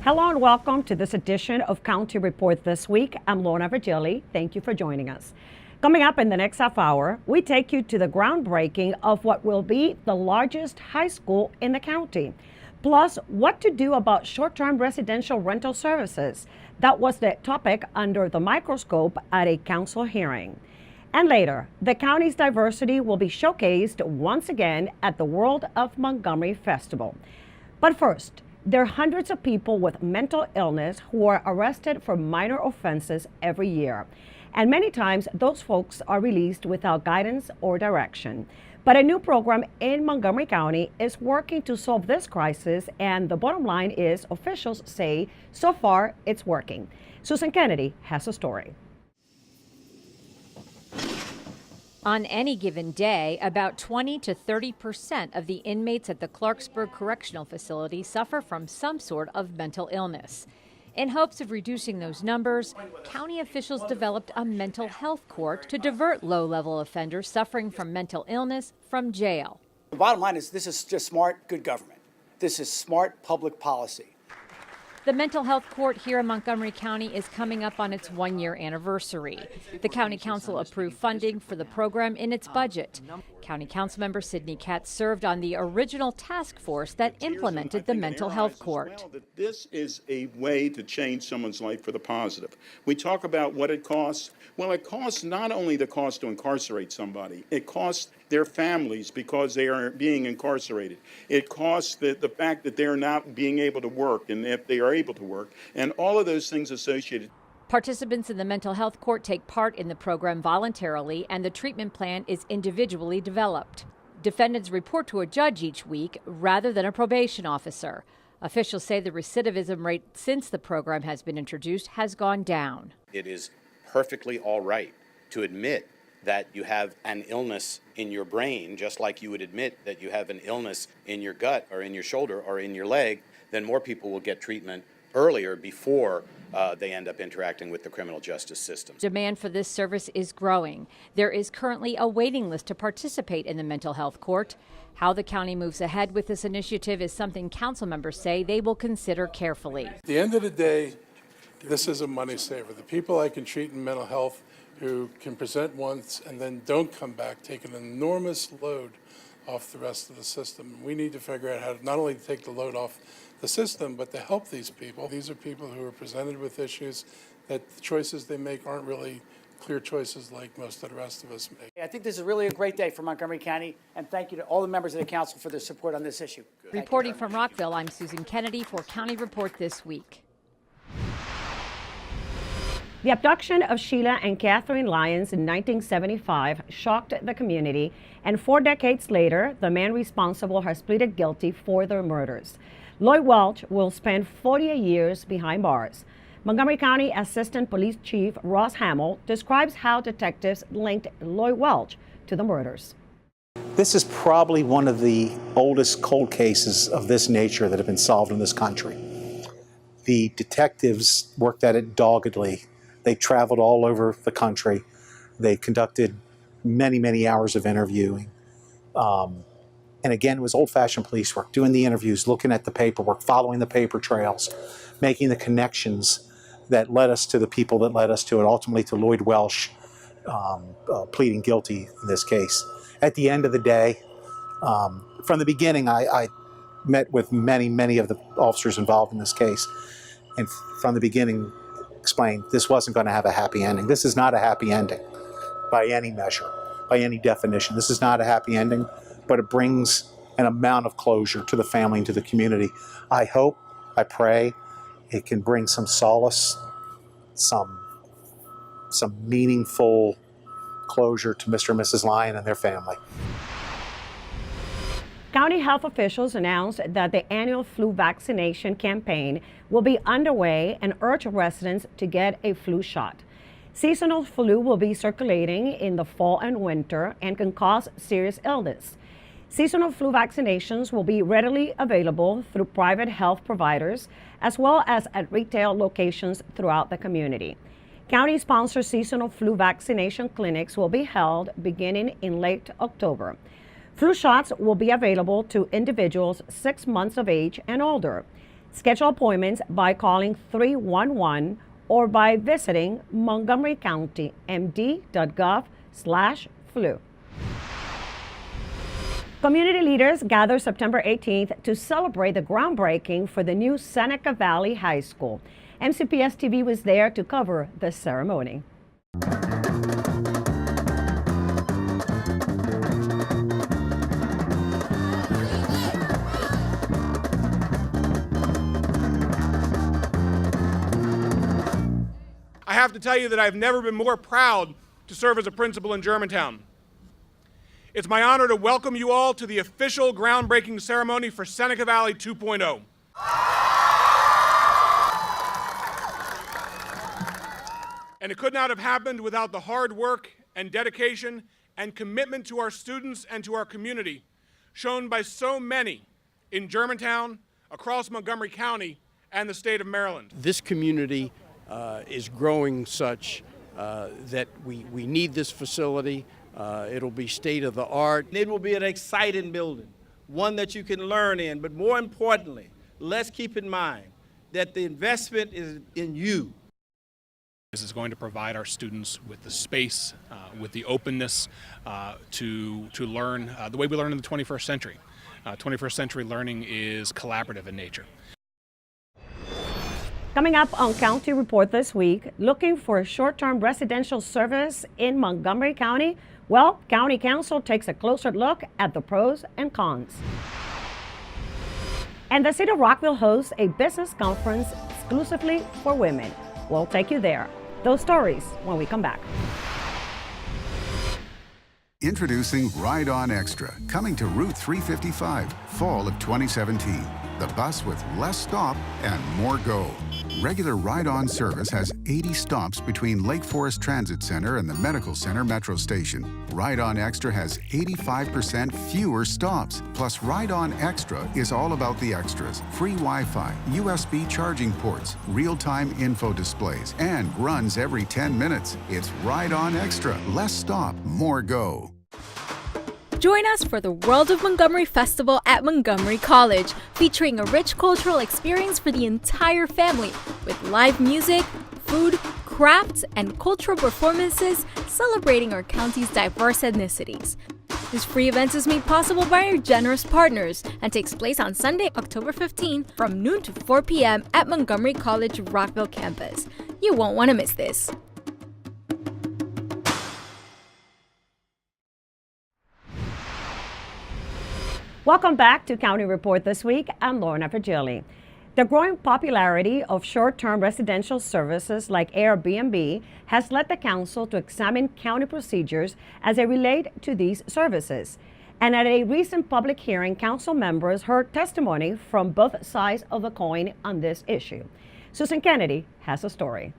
Hello and welcome to this edition of County Report This Week. I'm Lorna Virgili. Thank you for joining us. Coming up in the next half hour, we take you to the groundbreaking of what will be the largest high school in the county. Plus, what to do about short-term residential rental services. That was the topic under the microscope at a council hearing. And later, the county's diversity will be showcased once again at the World of Montgomery Festival. But first, there are hundreds of people with mental illness who are arrested for minor offenses every year. And many times, those folks are released without guidance or direction. But a new program in Montgomery County is working to solve this crisis, and the bottom line is officials say so far it's working. Susan Kennedy has a story. On any given day, about 20 to 30% of the inmates at the Clarksburg Correctional Facility suffer from some sort of mental illness. In hopes of reducing those numbers, county officials developed a mental health court to divert low-level offenders suffering from mental illness from jail. The bottom line is this is just smart, good government. This is smart public policy. The mental health court here in Montgomery County is coming up on its one-year anniversary. The County Council approved funding for the program in its budget. County Councilmember Sidney Katz served on the original task force that implemented the mental health court. This is a way to change someone's life for the positive. We talk about what it costs. Well, it costs not only the cost to incarcerate somebody, it costs their families because they are being incarcerated. It costs the fact that they're not being able to work, and if they are able to work, and all of those things associated. Participants in the mental health court take part in the program voluntarily, and the treatment plan is individually developed. Defendants report to a judge each week rather than a probation officer. Officials say the recidivism rate since the program has been introduced has gone down. It is perfectly all right to admit that you have an illness in your brain, just like you would admit that you have an illness in your gut or in your shoulder or in your leg. Then more people will get treatment earlier before they end up interacting with the criminal justice system. Demand for this service is growing. There is currently a waiting list to participate in the mental health court. How the county moves ahead with this initiative is something council members say they will consider carefully. At the end of the day, this is a money saver. The people I can treat in mental health who can present once and then don't come back take an enormous load off the rest of the system. We need to figure out how to not only take the load off the system, but to help these people. These are people who are presented with issues that the choices they make aren't really clear choices like most of the rest of us make. I think this is really a great day for Montgomery County, and thank you to all the members of the council for their support on this issue. Reporting from Rockville, I'm Susan Kennedy for County Report This Week. The abduction of Sheila and Catherine Lyons in 1975 shocked the community, and 4 decades later, the man responsible has pleaded guilty for their murders. Lloyd Welch will spend 48 years behind bars. Montgomery County Assistant Police Chief Ross Hamill describes how detectives linked Lloyd Welch to the murders. This is probably one of the oldest cold cases of this nature that have been solved in this country. The detectives worked at it doggedly. They traveled all over the country. They conducted many, many hours of interviewing. And again, it was old-fashioned police work, doing the interviews, looking at the paperwork, following the paper trails, making the connections that led us to the people that led us to it, ultimately to Lloyd Welch pleading guilty in this case. At the end of the day, from the beginning, I met with many, many of the officers involved in this case. And from the beginning, explained this wasn't going to have a happy ending. This is not a happy ending by any measure, by any definition. This is not a happy ending, but it brings an amount of closure to the family and to the community. I hope, I pray, it can bring some solace, some meaningful closure to Mr. and Mrs. Lyon and their family. County health officials announced that the annual flu vaccination campaign will be underway and urge residents to get a flu shot. Seasonal flu will be circulating in the fall and winter and can cause serious illness. Seasonal flu vaccinations will be readily available through private health providers as well as at retail locations throughout the community. County-sponsored seasonal flu vaccination clinics will be held beginning in late October. Flu shots will be available to individuals 6 months of age and older. Schedule appointments by calling 311 or by visiting montgomerycountymd.gov/flu. Community leaders gather September 18th to celebrate the groundbreaking for the new Seneca Valley High School. MCPS TV was there to cover the ceremony. I have to tell you that I've never been more proud to serve as a principal in Germantown. It's my honor to welcome you all to the official groundbreaking ceremony for Seneca Valley 2.0. And it could not have happened without the hard work and dedication and commitment to our students and to our community shown by so many in Germantown, across Montgomery County, and the state of Maryland. This community is growing such that we need this facility. It'll be state of the art. It will be an exciting building, one that you can learn in, but more importantly, let's keep in mind that the investment is in you. This is going to provide our students with the space, with the openness to learn the way we learn in the 21st century. 21st century learning is collaborative in nature. Coming up on County Report this week, looking for a short-term residential service in Montgomery County? Well, County Council takes a closer look at the pros and cons. And the City of Rockville hosts a business conference exclusively for women. We'll take you there. Those stories when we come back. Introducing Ride On Extra, coming to Route 355, fall of 2017. The bus with less stop and more go. Regular Ride On service has 80 stops between Lake Forest Transit Center and the Medical Center Metro Station. Ride On Extra has 85% fewer stops. Plus, Ride On Extra is all about the extras. Free Wi-Fi, USB charging ports, real-time info displays, and runs every 10 minutes. It's Ride On Extra. Less stop, more go. Join us for the World of Montgomery Festival at Montgomery College, featuring a rich cultural experience for the entire family with live music, food, crafts, and cultural performances celebrating our county's diverse ethnicities. This free event is made possible by our generous partners and takes place on Sunday, October 15th from noon to 4 p.m. at Montgomery College Rockville campus. You won't want to miss this. Welcome back to County Report this week. I'm Lorna Virgili. The growing popularity of short-term residential services like Airbnb has led the council to examine county procedures as they relate to these services. And at a recent public hearing, council members heard testimony from both sides of the coin on this issue. Susan Kennedy has a story.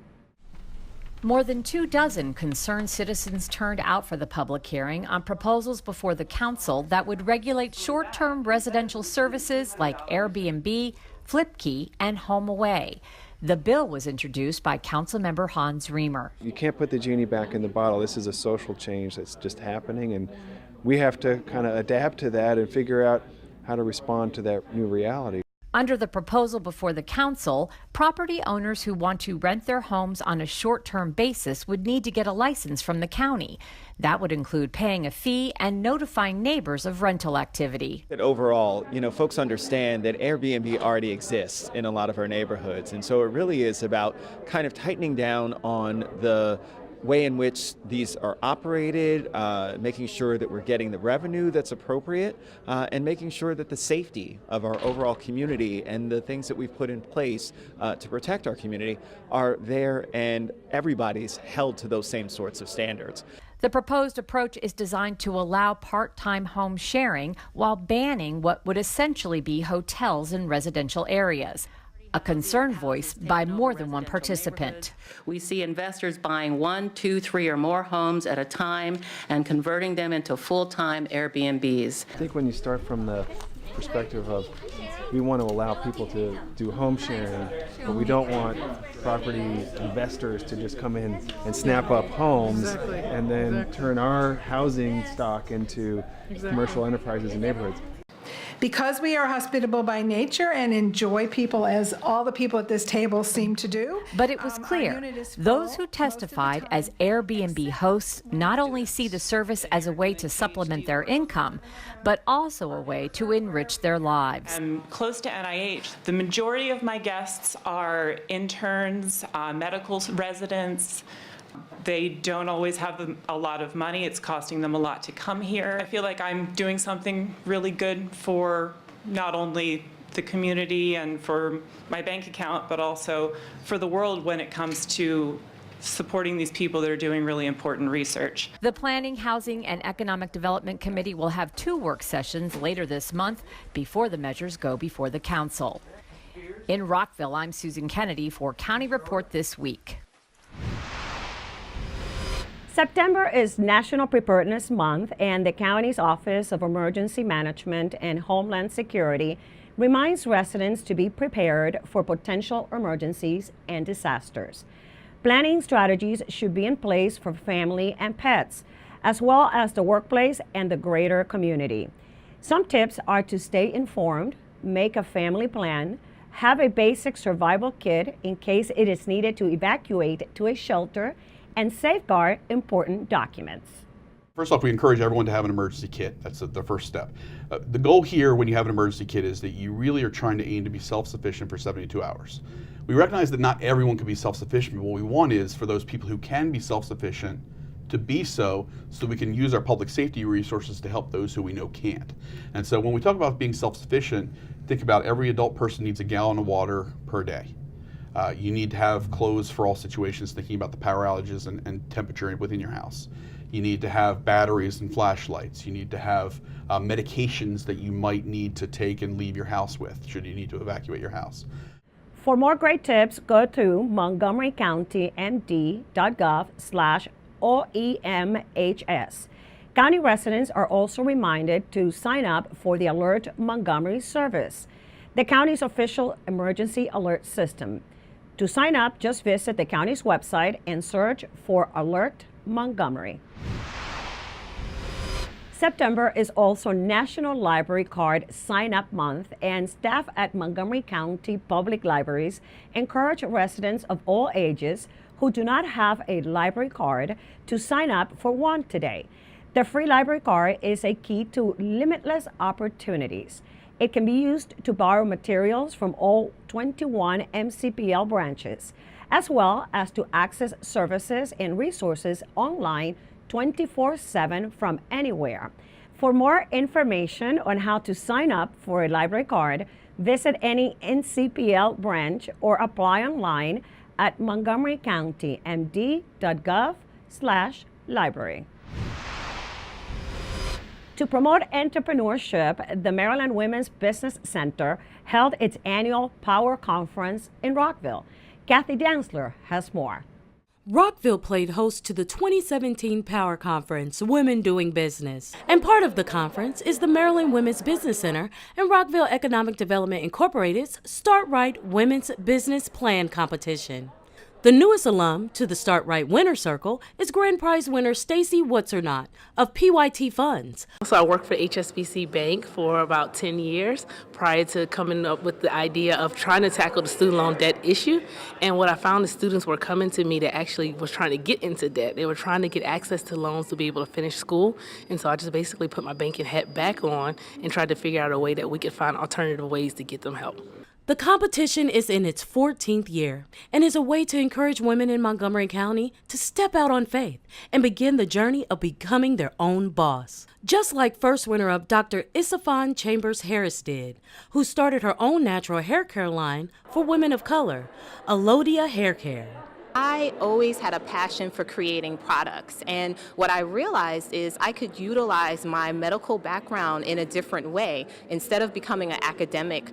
More than 24 concerned citizens turned out for the public hearing on proposals before the council that would regulate short-term residential services like Airbnb, Flipkey, and HomeAway. The bill was introduced by Councilmember Hans Reamer. You can't put the genie back in the bottle. This is a social change that's just happening, and we have to kind of adapt to that and figure out how to respond to that new reality. Under the proposal before the council, property owners who want to rent their homes on a short-term basis would need to get a license from the county. That would include paying a fee and notifying neighbors of rental activity. Overall, folks understand that Airbnb already exists in a lot of our neighborhoods, and so it really is about kind of tightening down on the way in which these are operated, making sure that we're getting the revenue that's appropriate, and making sure that the safety of our overall community and the things that we've put in place to protect our community are there, and everybody's held to those same sorts of standards. The proposed approach is designed to allow part-time home sharing while banning what would essentially be hotels in residential areas. A concern voiced by more than one participant. We see investors buying 1, 2, 3 or more homes at a time and converting them into full-time Airbnbs. I think when you start from the perspective of we want to allow people to do home sharing, but we don't want property investors to just come in and snap up homes and then turn our housing stock into commercial enterprises and neighborhoods. Because we are hospitable by nature and enjoy people, as all the people at this table seem to do. But it was clear, those who testified as Airbnb hosts not only see the service as a way to supplement their income, but also a way to enrich their lives. I'm close to NIH. The majority of my guests are interns, medical residents. They don't always have a lot of money. It's costing them a lot to come here. I feel like I'm doing something really good for not only the community and for my bank account, but also for the world when it comes to supporting these people that are doing really important research. The Planning, Housing, and Economic Development Committee will have 2 work sessions later this month before the measures go before the council. In Rockville, I'm Susan Kennedy for County Report This Week. September is National Preparedness Month, and the county's Office of Emergency Management and Homeland Security reminds residents to be prepared for potential emergencies and disasters. Planning strategies should be in place for family and pets, as well as the workplace and the greater community. Some tips are to stay informed, make a family plan, have a basic survival kit in case it is needed to evacuate to a shelter, and safeguard important documents. First off, we encourage everyone to have an emergency kit. That's the first step. The goal here when you have an emergency kit is that you really are trying to aim to be self-sufficient for 72 hours. We recognize that not everyone can be self-sufficient, but what we want is for those people who can be self-sufficient to be so we can use our public safety resources to help those who we know can't. And so when we talk about being self-sufficient, think about every adult person needs a gallon of water per day. You need to have clothes for all situations, thinking about the power outages and temperature within your house. You need to have batteries and flashlights. You need to have medications that you might need to take and leave your house with should you need to evacuate your house. For more great tips, go to montgomerycountymd.gov/OEMHS. County residents are also reminded to sign up for the Alert Montgomery service, the county's official emergency alert system. To sign up, just visit the county's website and search for Alert Montgomery. September is also National Library Card Sign-Up Month, and staff at Montgomery County Public Libraries encourage residents of all ages who do not have a library card to sign up for one today. The free library card is a key to limitless opportunities. It can be used to borrow materials from all 21 MCPL branches, as well as to access services and resources online 24/7 from anywhere. For more information on how to sign up for a library card, visit any NCPL branch or apply online at montgomerycountymd.gov/library. To promote entrepreneurship, the Maryland Women's Business Center held its annual Power Conference in Rockville. Kathy Danzler has more. Rockville played host to the 2017 Power Conference, Women Doing Business. And part of the conference is the Maryland Women's Business Center and Rockville Economic Development Incorporated's Start Right Women's Business Plan Competition. The newest alum to the Start Right Winner Circle is Grand Prize winner Stacy What's-Her-Not of PYT Funds. So I worked for HSBC Bank for about 10 years prior to coming up with the idea of trying to tackle the student loan debt issue. And what I found, the students were coming to me that actually was trying to get into debt. They were trying to get access to loans to be able to finish school. And so I just basically put my banking hat back on and tried to figure out a way that we could find alternative ways to get them help. The competition is in its 14th year and is a way to encourage women in Montgomery County to step out on faith and begin the journey of becoming their own boss. Just like first winner-up Dr. Isafan Chambers Harris did, who started her own natural hair care line for women of color, Alodia Hair Care. I always had a passion for creating products, and what I realized is I could utilize my medical background in a different way. Instead of becoming an academic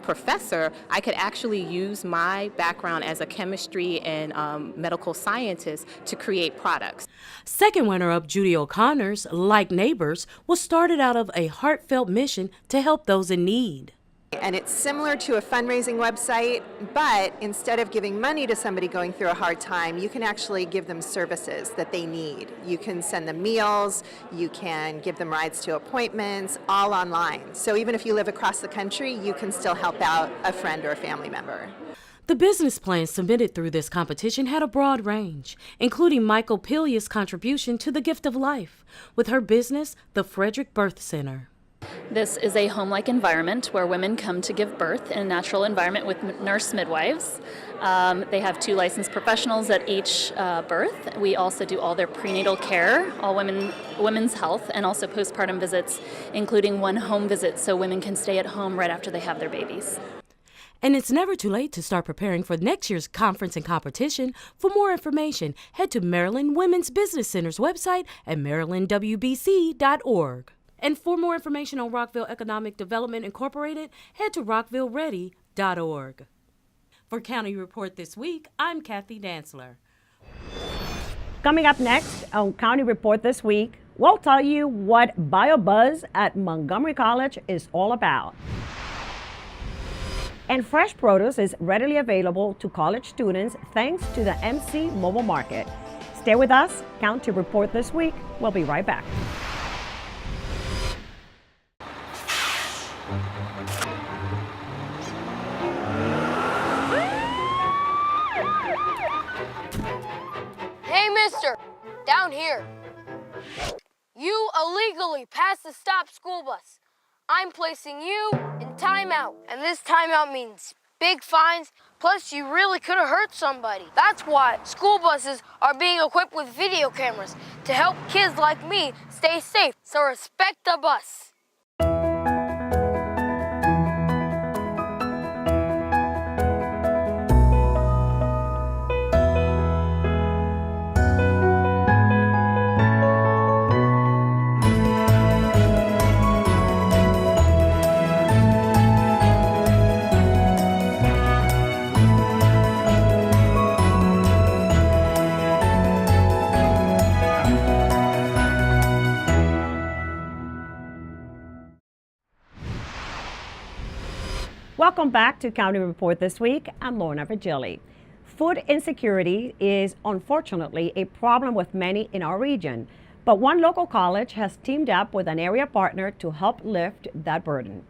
professor, I could actually use my background as a chemistry and medical scientist to create products. Second runner-up Judy O'Connor's Like Neighbors was started out of a heartfelt mission to help those in need. And it's similar to a fundraising website, but instead of giving money to somebody going through a hard time, you can actually give them services that they need. You can send them meals, you can give them rides to appointments, all online. So even if you live across the country, you can still help out a friend or a family member. The business plan submitted through this competition had a broad range, including Michael Pilia's contribution to the gift of life with her business, the Frederick Birth Center. This is a home-like environment where women come to give birth in a natural environment with nurse midwives. They have 2 licensed professionals at each birth. We also do all their prenatal care, all women's health, and also postpartum visits, including 1 home visit so women can stay at home right after they have their babies. And it's never too late to start preparing for next year's conference and competition. For more information, head to Maryland Women's Business Center's website at marylandwbc.org. And for more information on Rockville Economic Development Incorporated, head to rockvilleready.org. For County Report this week, I'm Kathy Dantzler. Coming up next on County Report this week, we'll tell you what BioBuzz at Montgomery College is all about. And fresh produce is readily available to college students thanks to the MC Mobile Market. Stay with us. County Report this week. We'll be right back. Hey, mister, down here. You illegally passed the stop school bus. I'm placing you in timeout, and this timeout means big fines, plus you really could have hurt somebody. That's why school buses are being equipped with video cameras to help kids like me stay safe, so respect the bus. Welcome back to County Report this week. I'm Lorna Virgili. Food insecurity is unfortunately a problem with many in our region, but one local college has teamed up with an area partner to help lift that burden.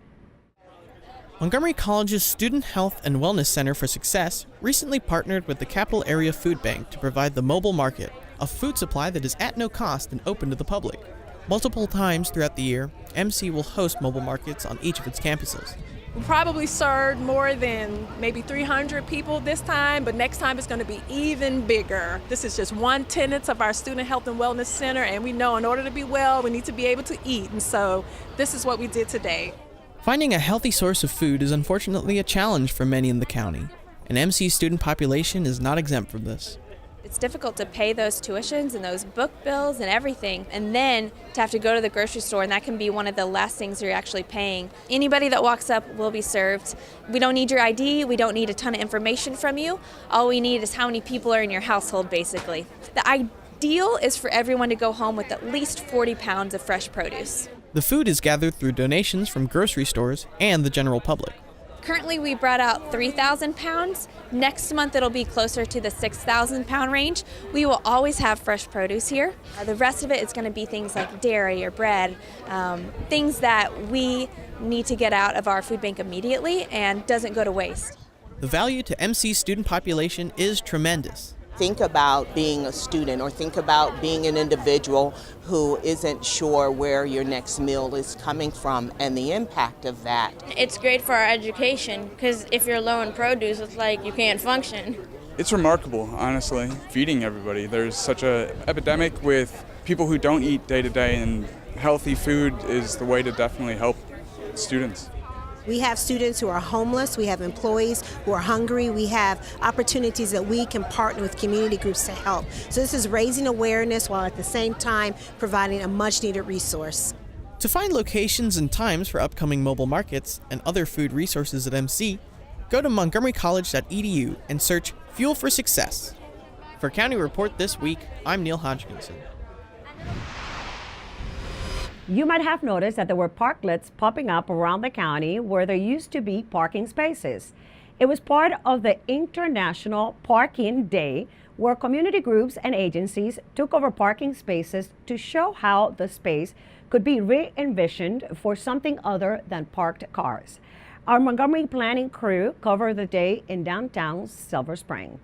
Montgomery College's Student Health and Wellness Center for Success recently partnered with the Capital Area Food Bank to provide the mobile market, a food supply that is at no cost and open to the public. Multiple times throughout the year, MC will host mobile markets on each of its campuses. We probably served more than maybe 300 people this time, but next time it's going to be even bigger. This is just one tenet of our Student Health and Wellness Center, and we know in order to be well, we need to be able to eat, and so this is what we did today. Finding a healthy source of food is unfortunately a challenge for many in the county, and MC's student population is not exempt from this. It's difficult to pay those tuitions and those book bills and everything, and then to have to go to the grocery store, and that can be one of the last things you're actually paying. Anybody that walks up will be served. We don't need your ID, we don't need a ton of information from you. All we need is how many people are in your household, basically. The ideal is for everyone to go home with at least 40 pounds of fresh produce. The food is gathered through donations from grocery stores and the general public. Currently, we brought out 3,000 pounds. Next month, it'll be closer to the 6,000 pound range. We will always have fresh produce here. The rest of it is going to be things like dairy or bread, things that we need to get out of our food bank immediately and doesn't go to waste. The value to MC's student population is tremendous. Think about being a student or think about being an individual who isn't sure where your next meal is coming from and the impact of that. It's great for our education because if you're low in produce, it's like you can't function. It's remarkable, honestly, feeding everybody. There's such an epidemic with people who don't eat day to day, and healthy food is the way to definitely help students. We have students who are homeless, we have employees who are hungry, we have opportunities that we can partner with community groups to help. So this is raising awareness while at the same time providing a much needed resource. To find locations and times for upcoming mobile markets and other food resources at MC, go to montgomerycollege.edu and search Fuel for Success. For County Report this week, I'm Neil Hodgkinson. You might have noticed that there were parklets popping up around the county where there used to be parking spaces. It was part of the International Parking Day, where community groups and agencies took over parking spaces to show how the space could be re-envisioned for something other than parked cars. Our Montgomery planning crew covered the day in downtown Silver Spring.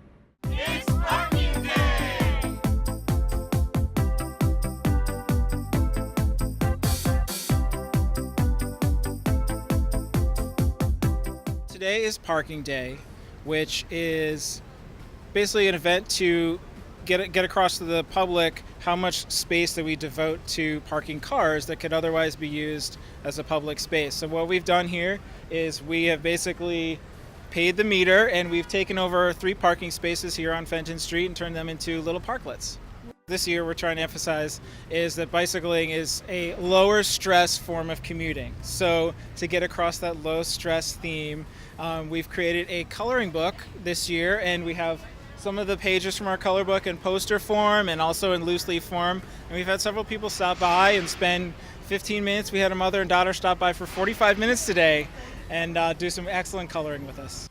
Today is Parking Day, which is basically an event to get across to the public how much space that we devote to parking cars that could otherwise be used as a public space. So what we've done here is we have basically paid the meter, and we've taken over 3 parking spaces here on Fenton Street and turned them into little parklets. This year we're trying to emphasize is that bicycling is a lower stress form of commuting. So to get across that low stress theme, we've created a coloring book this year, and we have some of the pages from our color book in poster form and also in loose leaf form. And we've had several people stop by and spend 15 minutes. We had a mother and daughter stop by for 45 minutes today and do some excellent coloring with us.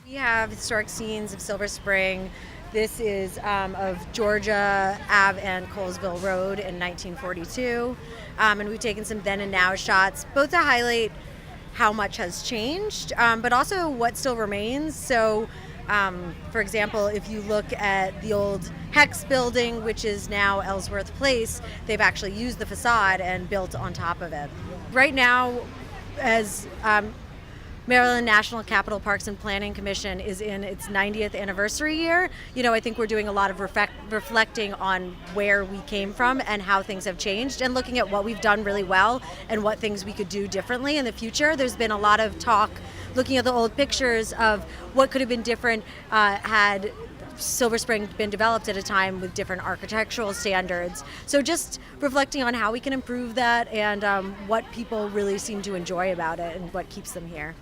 We have historic scenes of Silver Spring. This is of Georgia Ave and Colesville Road in 1942. And we've taken some then and now shots, both to highlight how much has changed, but also what still remains. So, for example, if you look at the old Hex building, which is now Ellsworth Place, they've actually used the facade and built on top of it. Right now, as Maryland National Capital Parks and Planning Commission is in its 90th anniversary year, I think we're doing a lot of reflecting on where we came from and how things have changed, and looking at what we've done really well and what things we could do differently in the future. There's been a lot of talk looking at the old pictures of what could have been different had Silver Spring been developed at a time with different architectural standards. So just reflecting on how we can improve that and what people really seem to enjoy about it and what keeps them here.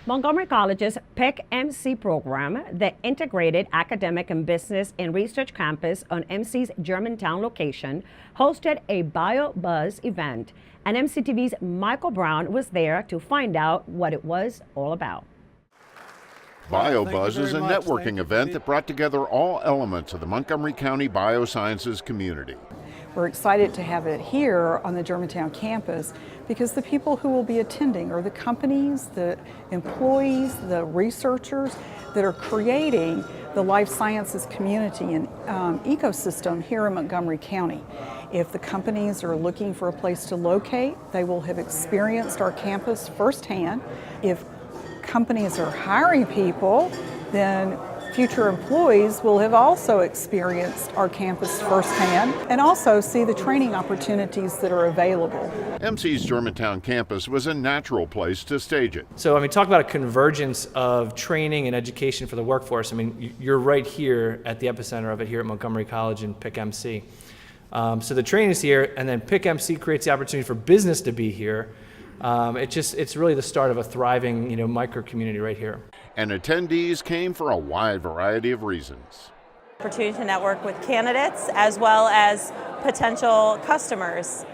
Montgomery College's PIC-MC program, the Integrated Academic and Business and Research Campus on MC's Germantown location, hosted a BioBuzz event, and MCTV's Michael Brown was there to find out what it was all about. BioBuzz is a networking event that brought together all elements of the Montgomery County biosciences community. We're excited to have it here on the Germantown campus because the people who will be attending are the companies, the employees, the researchers that are creating the life sciences community and ecosystem here in Montgomery County. If the companies are looking for a place to locate, they will have experienced our campus firsthand. If companies are hiring people, then future employees will have also experienced our campus firsthand and also see the training opportunities that are available. MC's Germantown campus was a natural place to stage it. So, talk about a convergence of training and education for the workforce. You're right here at the epicenter of it here at Montgomery College and PIC-MC. So the training is here, and then PIC-MC creates the opportunity for business to be here. It's really the start of a thriving, micro community right here. And attendees came for a wide variety of reasons. Opportunity to network with candidates as well as potential customers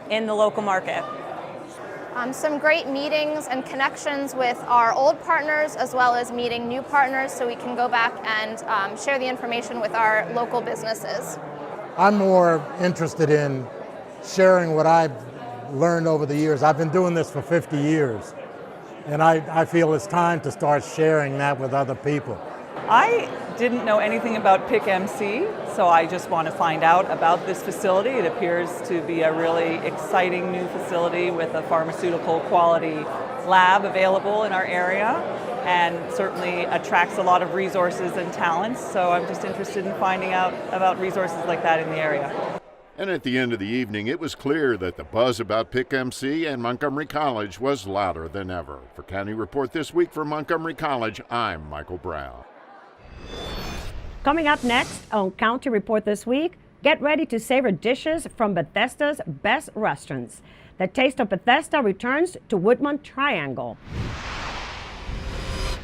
in the local market. Some great meetings and connections with our old partners as well as meeting new partners so we can go back and share the information with our local businesses. I'm more interested in sharing what I've learned over the years. I've been doing this for 50 years, and I feel it's time to start sharing that with other people. I didn't know anything about PIC-MC, so I just want to find out about this facility. It appears to be a really exciting new facility with a pharmaceutical quality lab available in our area, and certainly attracts a lot of resources and talents, so I'm just interested in finding out about resources like that in the area. And at the end of the evening, it was clear that the buzz about PIC-MC and Montgomery College was louder than ever. For County Report This Week from Montgomery College, I'm Michael Brown. Coming up next on County Report This Week, get ready to savor dishes from Bethesda's best restaurants. The Taste of Bethesda returns to Woodmont Triangle.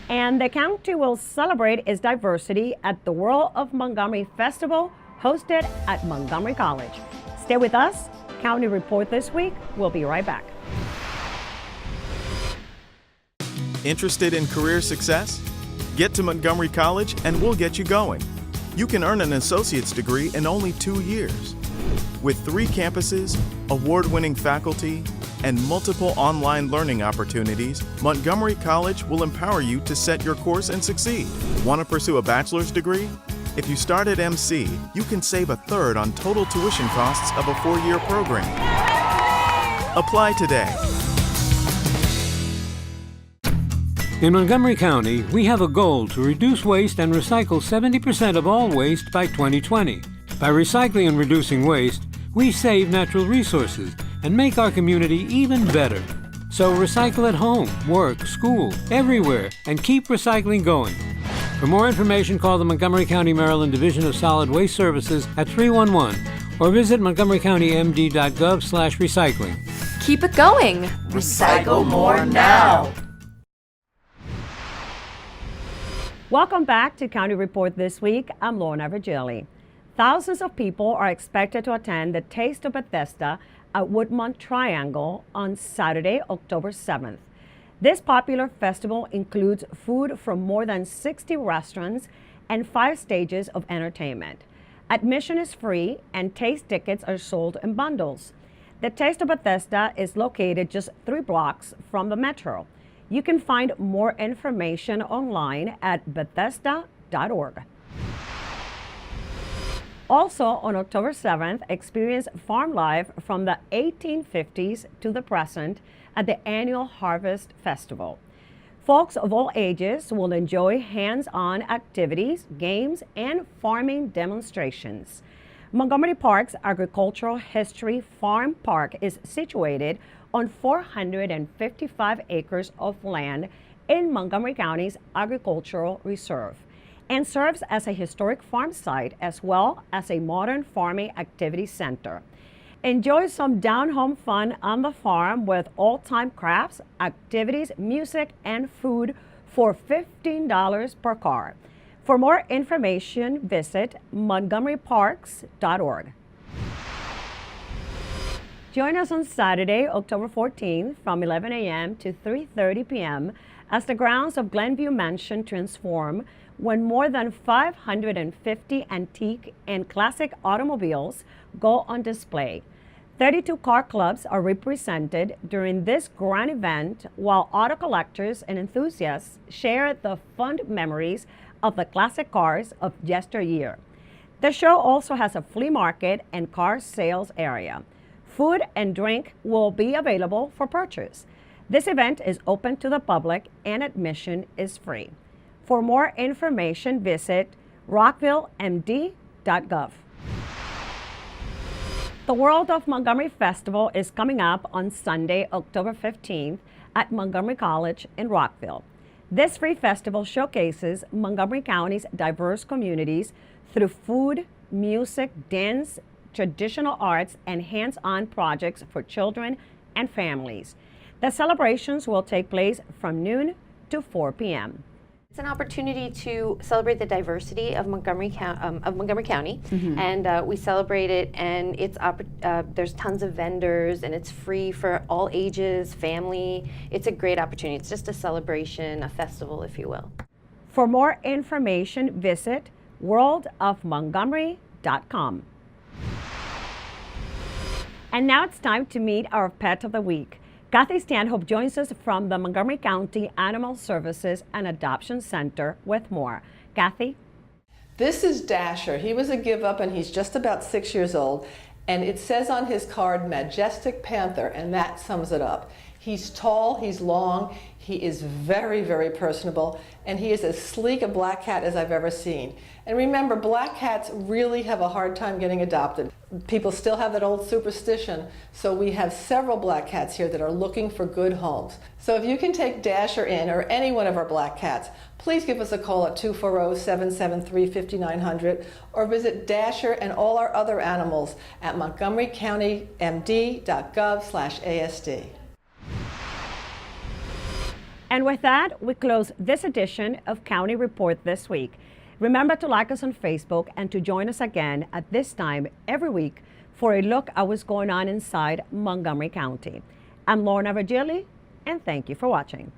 And the county will celebrate its diversity at the World of Montgomery Festival, hosted at Montgomery College. Stay with us. County Report this week. We'll be right back. Interested in career success? Get to Montgomery College and we'll get you going. You can earn an associate's degree in only 2 years. With 3 campuses, award-winning faculty, and multiple online learning opportunities, Montgomery College will empower you to set your course and succeed. Want to pursue a bachelor's degree? If you start at MC, you can save 1/3 on total tuition costs of a 4-year program. Apply today. In Montgomery County, we have a goal to reduce waste and recycle 70% of all waste by 2020. By recycling and reducing waste, we save natural resources and make our community even better. So recycle at home, work, school, everywhere, and keep recycling going. For more information, call the Montgomery County, Maryland Division of Solid Waste Services at 311 or visit montgomerycountymd.gov/recycling. Keep it going. Recycle more now. Welcome back to County Report This Week. I'm Lorna Virgili. Thousands of people are expected to attend the Taste of Bethesda at Woodmont Triangle on Saturday, October 7th. This popular festival includes food from more than 60 restaurants and 5 stages of entertainment. Admission is free and taste tickets are sold in bundles. The Taste of Bethesda is located just 3 blocks from the metro. You can find more information online at bethesda.org. Also on October 7th, experience farm life from the 1850s to the present at the annual Harvest Festival. Folks of all ages will enjoy hands-on activities, games, and farming demonstrations. Montgomery Park's Agricultural History Farm Park is situated on 455 acres of land in Montgomery County's Agricultural Reserve and serves as a historic farm site as well as a modern farming activity center. Enjoy some down-home fun on the farm with all-time crafts, activities, music, and food for $15 per car. For more information, visit montgomeryparks.org. Join us on Saturday, October 14th from 11 a.m. to 3:30 p.m. as the grounds of Glenview Mansion transform when more than 550 antique and classic automobiles go on display. 32 car clubs are represented during this grand event, while auto collectors and enthusiasts share the fond memories of the classic cars of yesteryear. The show also has a flea market and car sales area. Food and drink will be available for purchase. This event is open to the public and admission is free. For more information, visit rockvillemd.gov. The World of Montgomery Festival is coming up on Sunday, October 15th at Montgomery College in Rockville. This free festival showcases Montgomery County's diverse communities through food, music, dance, traditional arts, and hands-on projects for children and families. The celebrations will take place from noon to 4 p.m. It's an opportunity to celebrate the diversity of Montgomery County, and we celebrate it. And it's there's tons of vendors, and it's free for all ages, family. It's a great opportunity. It's just a celebration, a festival, if you will. For more information, visit worldofmontgomery.com. And now it's time to meet our pet of the week. Kathy Stanhope joins us from the Montgomery County Animal Services and Adoption Center with more. Kathy? This is Dasher. He was a give up and he's just about 6 years old. And it says on his card, Majestic Panther, and that sums it up. He's tall, he's long, he is very, very personable, and he is as sleek a black cat as I've ever seen. And remember, black cats really have a hard time getting adopted. People still have that old superstition, so we have several black cats here that are looking for good homes. So if you can take Dasher in, or any one of our black cats, please give us a call at 240-773-5900, or visit Dasher and all our other animals at montgomerycountymd.gov/ASD. And with that, we close this edition of County Report This Week. Remember to like us on Facebook and to join us again at this time every week for a look at what's going on inside Montgomery County. I'm Lorna Virgili, and thank you for watching.